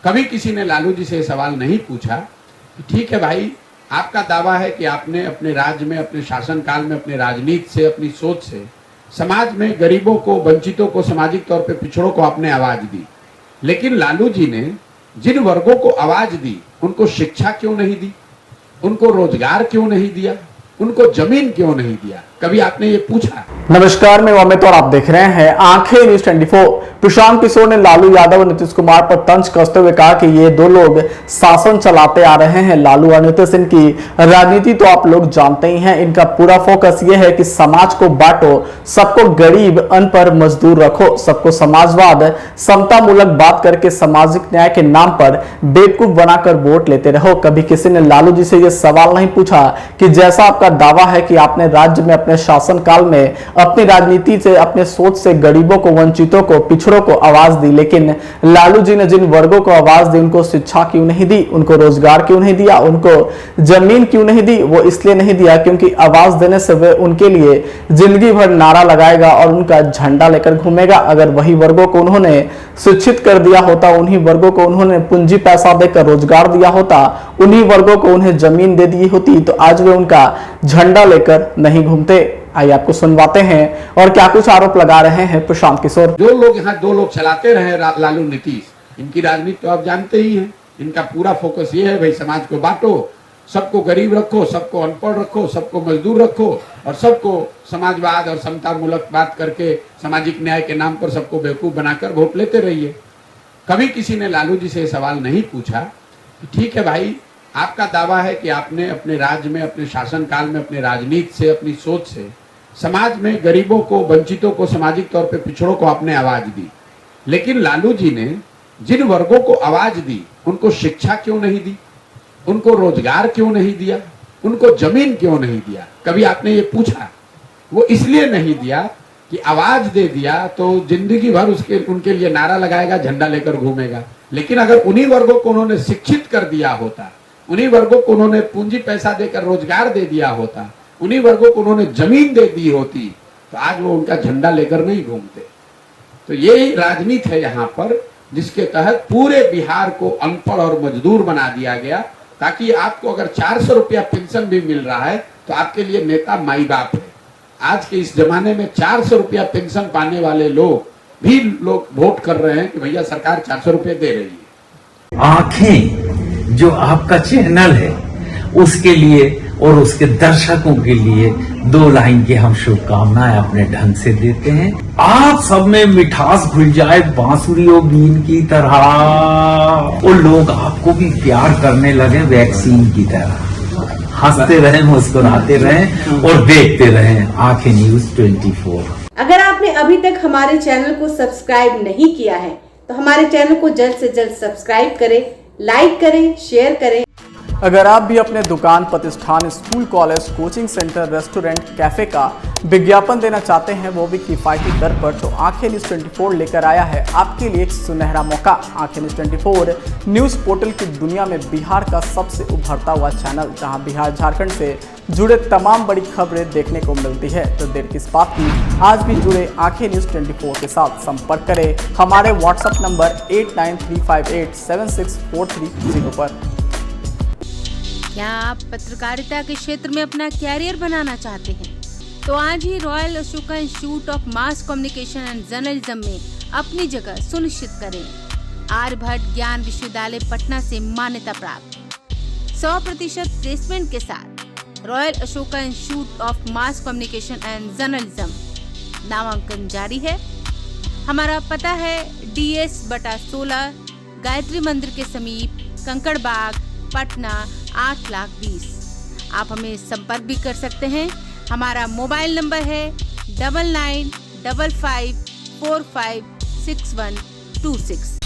कभी किसी ने लालू जी से सवाल नहीं पूछा कि ठीक है भाई, आपका दावा है कि आपने अपने राज्य में, अपने शासनकाल में, अपने राजनीति से, अपनी सोच से समाज में गरीबों को, वंचितों को, सामाजिक तौर पे पिछड़ों को आपने आवाज दी। लेकिन लालू जी ने जिन वर्गों को आवाज दी, उनको शिक्षा क्यों नहीं दी, उनको रोजगार क्यों नहीं दिया, उनको जमीन क्यों नहीं दिया? कभी आपने ये पूछा? नमस्कार, मैं अमित और आप देख रहे हैं आंखें न्यूज 24। प्रशांत किशोर ने लालू यादव और नीतीश कुमार पर तंज कसते हुए कहा कि ये दो लोग शासन चलाते आ रहे हैं। लालू और नीतीश की राजनीति तो आप लोग जानते ही हैं। इनका पूरा फोकस ये है कि समाज को बांटो, सबको गरीब, अनपढ़, मजदूर रखो, सबको समाजवाद, समता मूलक बात करके सामाजिक न्याय के नाम पर बेवकूफ बनाकर वोट लेते रहो। कभी किसी ने लालू जी से यह सवाल नहीं पूछा कि जैसा आपका दावा है कि आपने राज्य में, अपने शासनकाल में, अपनी राजनीति से, अपने सोच से गरीबों को, वंचितों को, पिछड़ों को आवाज दी, लेकिन लालू जी ने जिन वर्गों को आवाज दी, उनको शिक्षा क्यों नहीं दी, उनको रोजगार क्यों नहीं दिया, उनको जमीन क्यों नहीं दी? वो इसलिए नहीं दिया क्योंकि आवाज देने से वे उनके लिए जिंदगी भर नारा लगाएगा और उनका झंडा लेकर घूमेगा। अगर वही वर्गों को उन्होंने शिक्षित कर दिया होता, उन्हीं वर्गों को उन्होंने पूंजी पैसा देकर रोजगार दिया होता, उन्हीं वर्गों को उन्हें जमीन दे दी होती, तो आज वे उनका झंडा लेकर नहीं घूमते। आइए आपको सुनवाते हैं और क्या कुछ आरोप लगा रहे हैं प्रशांत किशोर। जो लोग यहाँ दो लोग चलाते रहे, लालू नीतीश, इनकी राजनीति तो आप जानते ही हैं। इनका पूरा फोकस ये है भाई, समाज को बांटो, सबको गरीब रखो, सबको अनपढ़ रखो, सबको मजदूर रखो और सबको समाजवाद और समता मूलक बात करके सामाजिक न्याय के नाम पर सबको बेवकूफ बनाकर वोट लेते रहिए। कभी किसी ने लालू जी से सवाल नहीं पूछा कि ठीक है भाई, आपका दावा है कि आपने अपने राज्य में, अपने शासनकाल में, अपने राजनीति से, अपनी सोच से समाज में गरीबों को, वंचितों को, सामाजिक तौर पे पिछड़ों को आपने आवाज दी। लेकिन लालू जी ने जिन वर्गों को आवाज दी, उनको शिक्षा क्यों नहीं दी, उनको रोजगार क्यों नहीं दिया, उनको जमीन क्यों नहीं दिया? कभी आपने ये पूछा? वो इसलिए नहीं दिया कि आवाज दे दिया तो जिंदगी भर उनके लिए नारा लगाएगा, झंडा लेकर घूमेगा। लेकिन अगर उन्हीं वर्गों को उन्होंने शिक्षित कर दिया होता, उन्हीं वर्गों को उन्होंने पूंजी पैसा देकर रोजगार दे दिया होता, उन्हीं वर्गों को उन्होंने जमीन दे दी होती, तो आज वो उनका झंडा लेकर नहीं घूमते। तो यही राजनीति है यहाँ पर, जिसके तहत पूरे बिहार को अनपढ़ और मजदूर बना दिया गया, ताकि आपको अगर 400 रुपया पेंशन भी मिल रहा है तो आपके लिए नेता माई बाप है। आज के इस जमाने में 400 रुपया पेंशन पाने वाले लोग वोट कर रहे हैं कि भैया सरकार 400 रुपये दे रही है। आंखें जो आपका चैनल है, उसके लिए और उसके दर्शकों के लिए 2 लाइन की हम शुभकामनाएं अपने ढंग से देते हैं। आप सब में मिठास घुल जाए बांसुरियों बीन की तरह, और लोग आपको भी प्यार करने लगे वैक्सीन की तरह। हंसते रहें, मुस्कुराते रहें और देखते रहें आंखें न्यूज 24। अगर आपने अभी तक हमारे चैनल को सब्सक्राइब नहीं किया है तो हमारे चैनल को जल्द से जल्द सब्सक्राइब करें, लाइक करें, शेयर करें। अगर आप भी अपने दुकान, प्रतिष्ठान, school, college, coaching centre, restaurant, cafe का विज्ञापन देना चाहते हैं, वो भी किफायती दर पर, तो आंखें न्यूज 24 लेकर आया है आपके लिए एक सुनहरा मौका। आंखें न्यूज 24 न्यूज़ पोर्टल की दुनिया में बिहार का सबसे उभरता हुआ चैनल, जहां बिहार, झारखंड से जुड़े तमाम बड़ी खबरें देखने को मिलती है। तो देर किस बात की, आज भी जुड़े आंखें न्यूज 24 के साथ। संपर्क करें हमारे व्हाट्सएप नंबर 8935876430 पर। क्या आप पत्रकारिता के क्षेत्र में अपना कैरियर बनाना चाहते हैं? तो आज ही Royal Ashoka Institute of Mass Communication and Journalism में अपनी जगह सुनिश्चित करें। आर्यभट्ट ज्ञान विश्वविद्यालय पटना से मान्यता प्राप्त 100% प्लेसमेंट के साथ royal Ashoka Institute of Mass Communication and journalism नामांकन जारी है। हमारा पता है DS/16 गायत्री मंदिर के समीप, कंकड़ बाग, पटना 8,20,000। आप हमें संपर्क भी कर सकते हैं। हमारा मोबाइल नंबर है 9955456126।